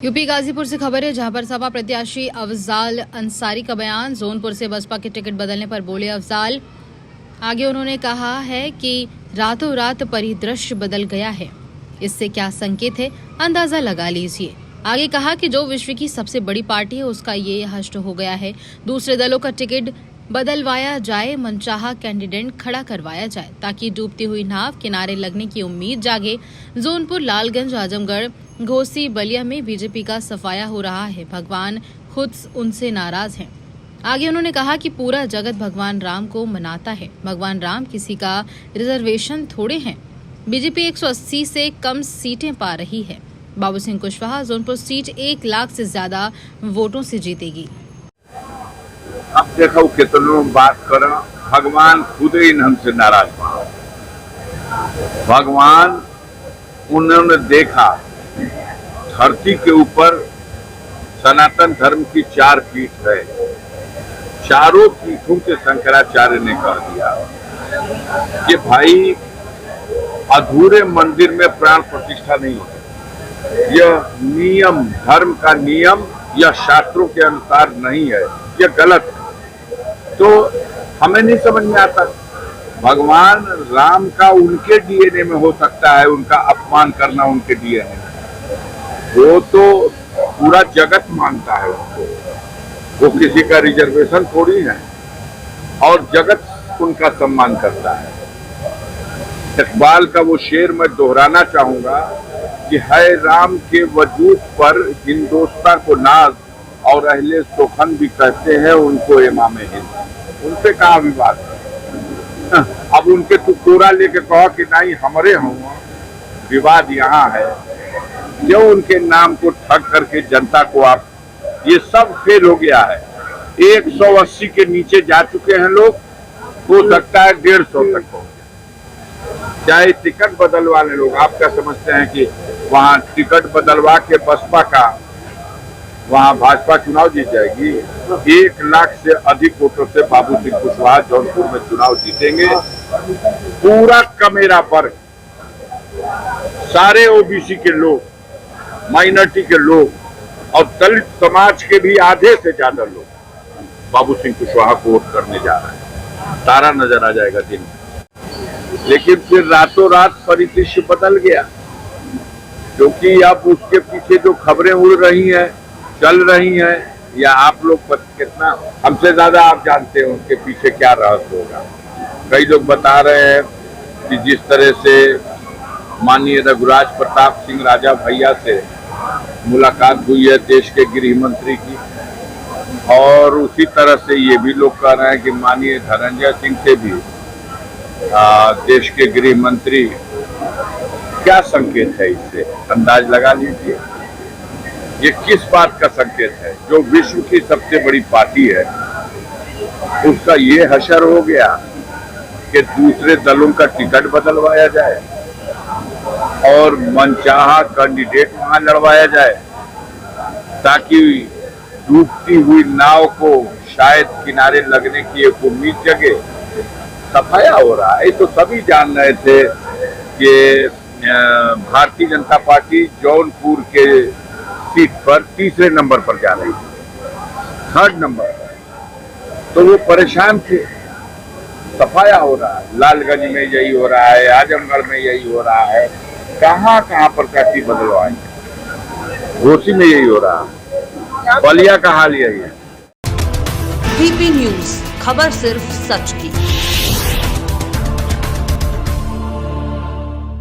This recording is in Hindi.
यूपी गाजीपुर से खबर है, जहां पर सपा प्रत्याशी अफजाल अंसारी का बयान। जौनपुर से बसपा की टिकट बदलने पर बोले अफजाल। आगे उन्होंने कहा है कि रातों रात परिदृश्य बदल गया है। इससे क्या संकेत है, अंदाजा लगा लीजिए। आगे कहा कि जो विश्व की सबसे बड़ी पार्टी है, उसका ये हष्ट हो गया है। दूसरे दलों का टिकट बदलवाया जाए, मनचाहा कैंडिडेट खड़ा करवाया जाए, ताकि डूबती हुई नाव किनारे लगने की उम्मीद जागे। जौनपुर, लालगंज, आजमगढ़, घोसी, बलिया में बीजेपी का सफाया हो रहा है। भगवान खुद उनसे नाराज हैं। आगे उन्होंने कहा कि पूरा जगत भगवान राम को मनाता है। भगवान राम किसी का रिजर्वेशन थोड़े हैं। बीजेपी 180 से कम सीटें पा रही है। बाबू सिंह कुशवाहा जौनपुर सीट 1 लाख से ज्यादा वोटों से जीतेगी। अब देखो कितनों बात करें, भगवान खुद ही हमसे नाराज बना। भगवान उन्होंने देखा धरती के ऊपर सनातन धर्म की 4 पीठ है। चारों पीठों के शंकराचार्य ने कह दिया कि भाई अधूरे मंदिर में प्राण प्रतिष्ठा नहीं होती। यह नियम, धर्म का नियम यह शास्त्रों के अनुसार नहीं है, यह गलत है। तो हमें नहीं समझ में आता। भगवान राम का उनके डीएनए में हो सकता है उनका अपमान करना, उनके डीएनए में। वो तो पूरा जगत मानता है उनको, वो किसी का रिजर्वेशन थोड़ी है, और जगत उनका सम्मान करता है। इकबाल का वो शेर मैं दोहराना चाहूंगा कि है राम के वजूद पर हिंदोस्तां को नाज, और अहले सोखन भी कहते हैं उनको इमाम हिंद। उनसे कहाँ विवाद है। अब उनके तू कोरा लेके कहो कि नहीं हमारे हों, विवाद यहाँ है। क्यों उनके नाम को ठग करके जनता को आप, ये सब फेल हो गया है। 180 के नीचे जा चुके हैं लोग, हो सकता है 150 तक हो। चाहे टिकट बदलवाने लोग, आप क्या समझते हैं कि वहाँ टिकट बदलवा के बसपा का वहाँ भाजपा चुनाव जीत जाएगी? 1 लाख से अधिक वोटों से बाबू सिंह कुशवाहा जौनपुर में चुनाव जीतेंगे। पूरा कमेरा वर्ग, सारे ओबीसी के लोग, माइनॉरिटी के लोग और दलित समाज के भी आधे से ज्यादा लोग बाबू सिंह कुशवाहा को वोट करने जा रहे हैं। तारा नजर आ जाएगा दिन में। लेकिन फिर रातों रात परिदृश्य बदल गया, क्योंकि अब उसके पीछे जो खबरें उड़ रही हैं, चल रही हैं, या आप लोग कितना हमसे ज्यादा आप जानते हैं उनके पीछे क्या रहस्य होगा। कई लोग बता रहे हैं कि जिस तरह से माननीय रघुराज प्रताप सिंह राजा भैया से मुलाकात हुई है देश के गृह मंत्री की, और उसी तरह से ये भी लोग कह रहे हैं कि माननीय धनंजय सिंह से भी देश के गृह मंत्री। क्या संकेत है, इससे अंदाज लगा लीजिए। ये किस बात का संकेत है? जो विश्व की सबसे बड़ी पार्टी है उसका ये हशर हो गया कि दूसरे दलों का टिकट बदलवाया जाए और मनचाहा कैंडिडेट वहां लड़वाया जाए, ताकि डूबती हुई नाव को शायद किनारे लगने की एक उम्मीद जगे। सफाया हो रहा है। तो सभी जान रहे थे कि भारतीय जनता पार्टी जौनपुर के सीट पर 3रे नंबर पर जा रही है, 3rd नंबर। तो वो परेशान थे। सफाया हो रहा है, लालगंज में यही हो रहा है, आजमगढ़ में यही हो रहा है, कहाँ कहाँ पर कैसी बदलवाएंगे। घोसी में यही हो रहा है, बलिया का हाल यही है। VP न्यूज, खबर सिर्फ सच की।